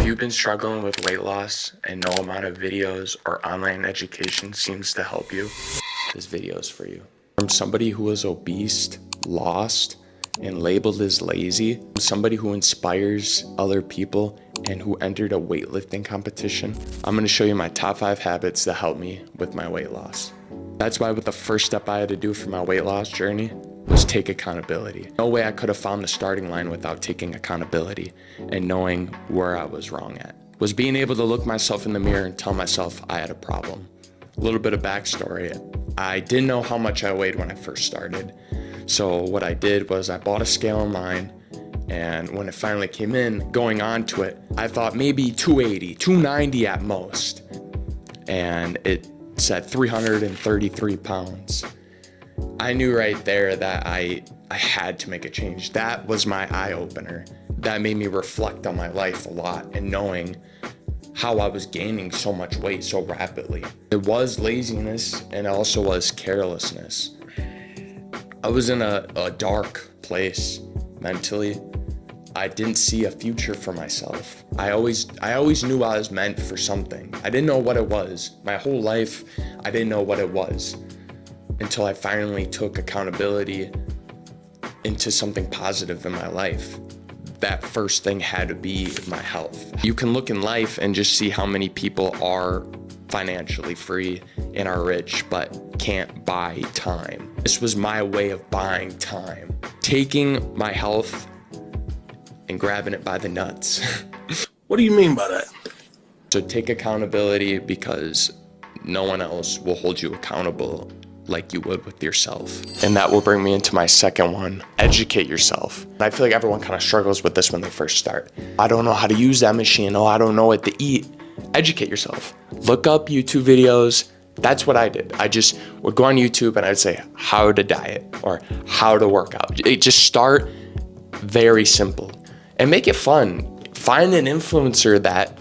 you've been struggling with weight loss and no amount of videos or online education seems to help you, this video is for you. From somebody who was obese, lost, and labeled as lazy, somebody who inspires other people and who entered a weightlifting competition, I'm gonna show you my top 5 habits that helped me with my weight loss. That's why the first step I had to do for my weight loss journey was take accountability. No way I could have found the starting line without taking accountability and knowing where I was wrong at. Was being able to look myself in the mirror and tell myself I had a problem. A little bit of backstory. I didn't know how much I weighed when I first started. So what I did was I bought a scale online, and when it finally came in, going on to it, I thought maybe 280, 290 at most. And it said 333 pounds. I knew right there that I had to make a change. That was my eye opener. That made me reflect on my life a lot and knowing how I was gaining so much weight so rapidly. It was laziness and it also was carelessness. I was in a dark place mentally. I didn't see a future for myself. I always knew I was meant for something. I didn't know what it was. My whole life, I didn't know what it was until I finally took accountability into something positive in my life. That first thing had to be my health. You can look in life and just see how many people are financially free and are rich, but can't buy time. This was my way of buying time. Taking my health and grabbing it by the nuts. What do you mean by that? So take accountability because no one else will hold you accountable like you would with yourself. And that will bring me into my second one, educate yourself. I feel like everyone kind of struggles with this when they first start. I don't know how to use that machine. Oh, I don't know what to eat. Educate yourself. Look up YouTube videos. That's what I did. I just would go on YouTube and I'd say how to diet or how to work out. Just start very simple and make it fun. Find an influencer that,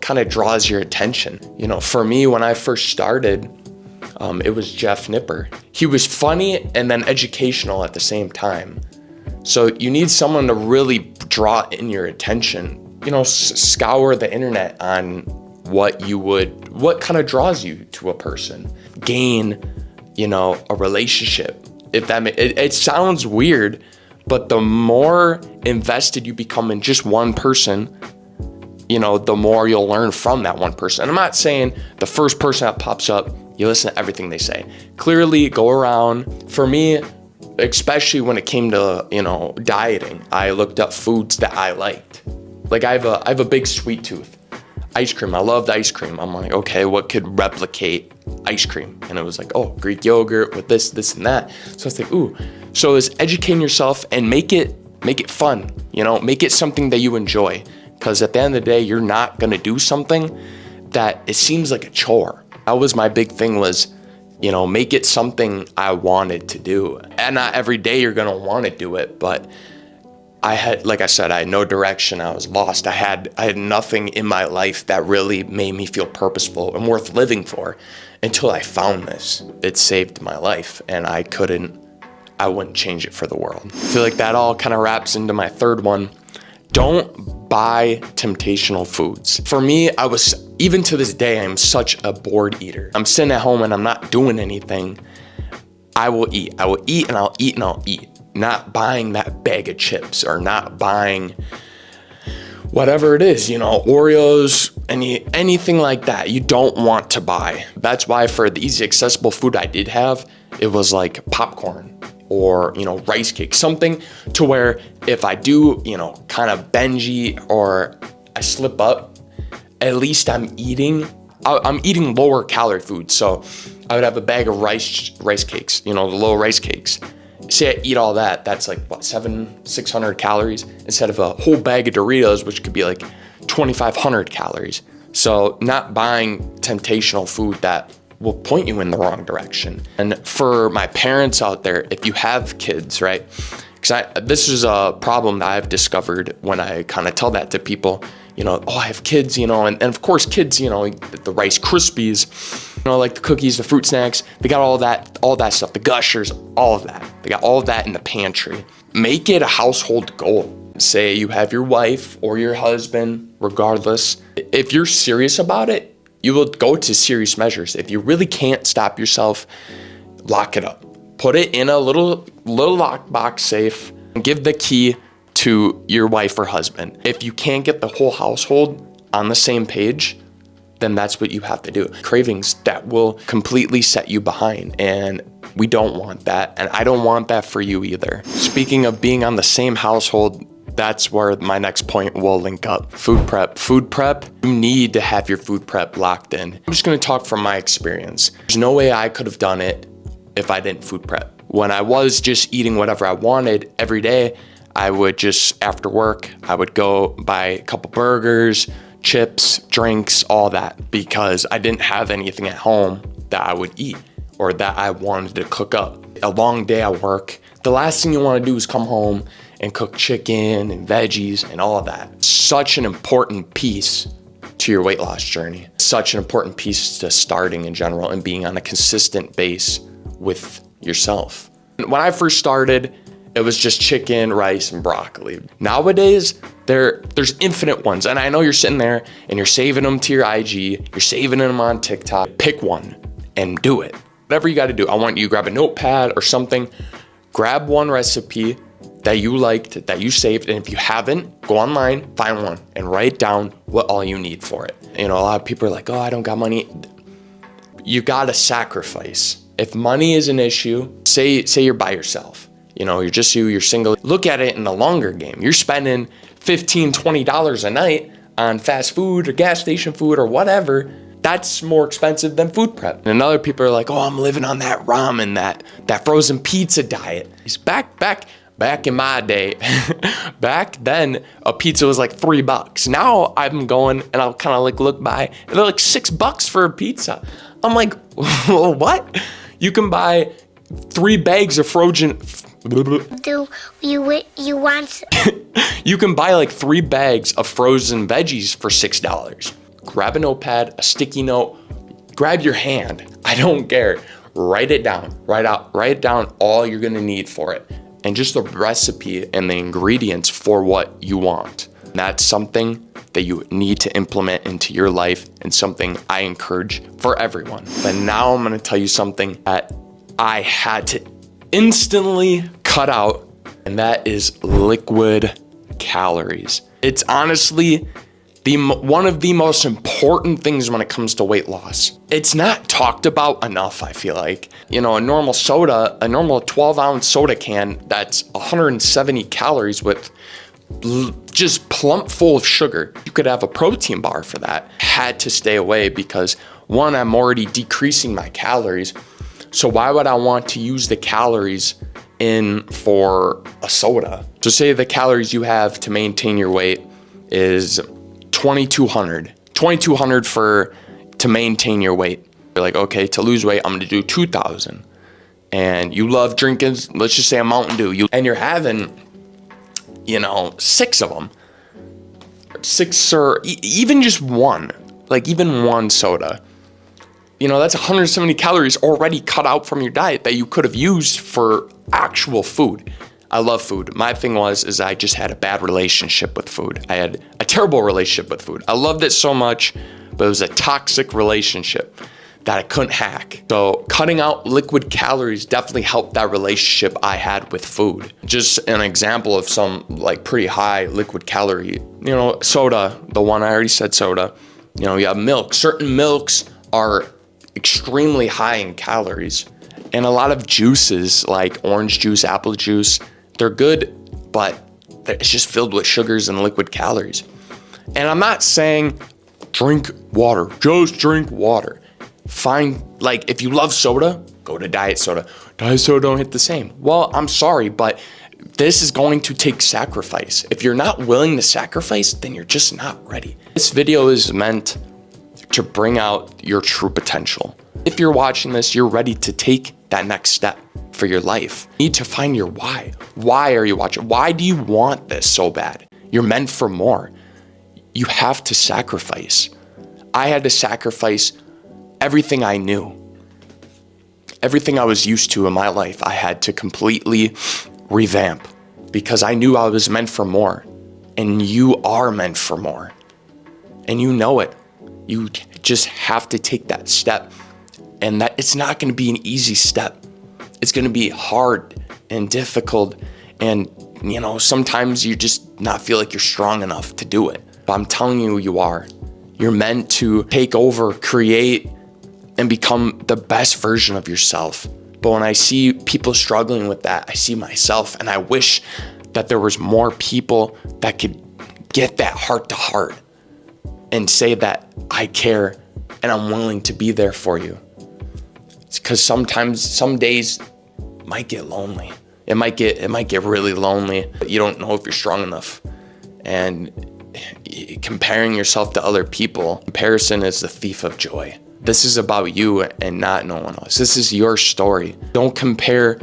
kind of draws your attention. For me, when I first started, it was Jeff Nipper. He was funny and then educational at the same time. So you need someone to really draw in your attention. Scour the internet on what kind of draws you to a person. Gain, a relationship. It sounds weird, but the more invested you become in just one person, the more you'll learn from that one person. And I'm not saying the first person that pops up, you listen to everything they say. Clearly go around. For me, especially when it came to, dieting, I looked up foods that I liked. Like I have a big sweet tooth. Ice cream, I loved ice cream. I'm like, okay, what could replicate ice cream? And it was like, oh, Greek yogurt with this and that. So I was like, ooh. So it's educating yourself and make it fun, make it something that you enjoy. Because at the end of the day, you're not gonna do something that it seems like a chore. That was my big thing was, make it something I wanted to do. And not every day you're gonna wanna do it, but I had no direction. I was lost. I had nothing in my life that really made me feel purposeful and worth living for until I found this. It saved my life and I wouldn't change it for the world. I feel like that all kind of wraps into my third one. Don't buy temptational foods. For me, even to this day, I'm such a bored eater. I'm sitting at home and I'm not doing anything. I will eat and I'll eat and I'll eat. Not buying that bag of chips or not buying whatever it is, Oreos, anything like that you don't want to buy. That's why for the easy accessible food I did have, it was like popcorn or, rice cake, something to where if I do, kind of binge eat or I slip up, at least I'm eating lower calorie food. So I would have a bag of rice cakes, the low rice cakes. Say I eat all that, that's like what, 600 calories instead of a whole bag of Doritos, which could be like 2,500 calories. So not buying temptational food that will point you in the wrong direction. And for my parents out there, if you have kids, right? Because this is a problem that I've discovered when I kind of tell that to people, oh, I have kids, and of course kids, the Rice Krispies, like the cookies, the fruit snacks, they got all that stuff, the Gushers, all of that. They got all of that in the pantry. Make it a household goal. Say you have your wife or your husband, regardless. If you're serious about it, you will go to serious measures. If you really can't stop yourself, lock it up. Put it in a little lockbox safe and give the key to your wife or husband. If you can't get the whole household on the same page, then that's what you have to do. Cravings that will completely set you behind, and we don't want that, and I don't want that for you either. Speaking of being on the same household, that's where my next point will link up. Food prep. Food prep, you need to have your food prep locked in. I'm just gonna talk from my experience. There's no way I could have done it if I didn't food prep. When I was just eating whatever I wanted every day, I would just, after work, I would go buy a couple burgers, chips, drinks, all that, because I didn't have anything at home that I would eat or that I wanted to cook up. A long day at work, the last thing you wanna do is come home and cook chicken and veggies and all of that. Such an important piece to your weight loss journey. Such an important piece to starting in general and being on a consistent base with yourself. When I first started, it was just chicken, rice, and broccoli. Nowadays, there's infinite ones. And I know you're sitting there and you're saving them to your IG, you're saving them on TikTok. Pick one and do it. Whatever you gotta do. I want you to grab a notepad or something, grab one recipe that you liked, that you saved, and if you haven't, go online, find one, and write down what all you need for it. You know, a lot of people are like, oh, I don't got money. You gotta sacrifice. If money is an issue, say you're by yourself. You know, you're just you're single. Look at it in the longer game. You're spending $15, $20 a night on fast food or gas station food or whatever. That's more expensive than food prep. And other people are like, oh, I'm living on that ramen, that frozen pizza diet. It's back in my day, back then, a pizza was like $3. Now I'm going and I'll kind of like look by and they're like $6 for a pizza. I'm like, what? You can buy 3 bags of frozen. Do you want? You can buy like 3 bags of frozen veggies for $6. Grab a notepad, a sticky note, grab your hand. I don't care. Write it down. Write down all you're gonna need for it. And just the recipe and the ingredients for what you want. That's something that you need to implement into your life and something I encourage for everyone. But now I'm gonna tell you something that I had to instantly cut out, and that is liquid calories. It's honestly one of the most important things when it comes to weight loss. It's not talked about enough, I feel like. You know, a normal 12-ounce soda can that's 170 calories with just plump full of sugar. You could have a protein bar for that. Had to stay away because one, I'm already decreasing my calories. So why would I want to use the calories in for a soda? So say the calories you have to maintain your weight is 2,200 to maintain your weight. You're like, okay, to lose weight, I'm gonna do 2,000. And you love drinking, let's just say a Mountain Dew, and you're having, 6 of them. 6 or even just one, like even one soda. That's 170 calories already cut out from your diet that you could have used for actual food. I love food. My thing is I just had a bad relationship with food. I had a terrible relationship with food. I loved it so much, but it was a toxic relationship that I couldn't hack. So cutting out liquid calories definitely helped that relationship I had with food. Just an example of some like pretty high liquid calorie, soda, the one I already said soda. You have milk. Certain milks are extremely high in calories. And a lot of juices like orange juice, apple juice, they're good, but it's just filled with sugars and liquid calories. And I'm not saying drink water, just drink water. Fine, like if you love soda, go to diet soda. Diet soda don't hit the same. Well, I'm sorry, but this is going to take sacrifice. If you're not willing to sacrifice, then you're just not ready. This video is meant to bring out your true potential. If you're watching this, you're ready to take that next step for your life. You need to find your why. Why are you watching? Why do you want this so bad? You're meant for more. You have to sacrifice. I had to sacrifice everything I knew. Everything I was used to in my life, I had to completely revamp. because I knew I was meant for more, and you are meant for more, and you know it. You just have to take that step, and that it's not going to be an easy step. It's going to be hard and difficult, and sometimes you just not feel like you're strong enough to do it. But I'm telling you, you are. You're meant to take over, create, and become the best version of yourself. But when I see people struggling with that, I see myself, and I wish that there was more people that could get that heart to heart and say that I care and I'm willing to be there for you. It's because sometimes, some days might get lonely. It might get really lonely, but you don't know if you're strong enough. And comparing yourself to other people, comparison is the thief of joy. This is about you and not no one else. This is your story. Don't compare,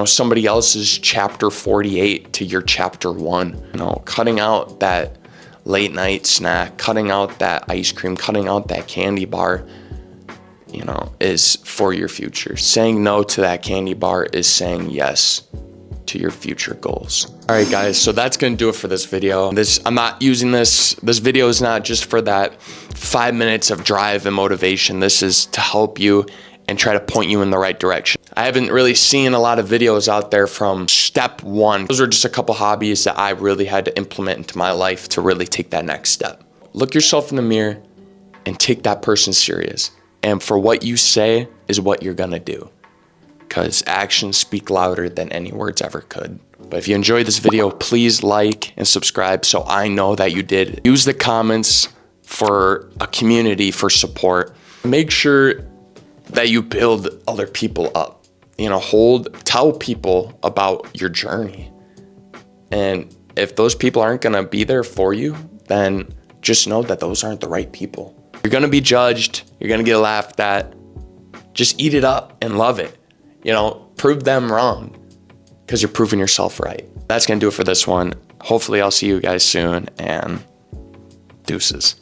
somebody else's chapter 48 to your chapter 1. Cutting out that late night snack, cutting out that ice cream, cutting out that candy bar, is for your future. Saying no to that candy bar is saying yes to your future goals. All right, guys, so that's gonna do it for this video. I'm not using this video is not just for that 5 minutes of drive and motivation. This is to help you and try to point you in the right direction. I haven't really seen a lot of videos out there from step 1. Those are just a couple hobbies that I really had to implement into my life to really take that next step. Look yourself in the mirror and take that person serious. And for what you say is what you're gonna do, because actions speak louder than any words ever could. But if you enjoyed this video, please like and subscribe so I know that you did. Use the comments for a community for support. Make sure that you build other people up. Tell people about your journey. And if those people aren't gonna be there for you, then just know that those aren't the right people. You're gonna be judged, you're gonna get laughed at. Just eat it up and love it. Prove them wrong, because you're proving yourself right. That's gonna do it for this one. Hopefully I'll see you guys soon, and deuces.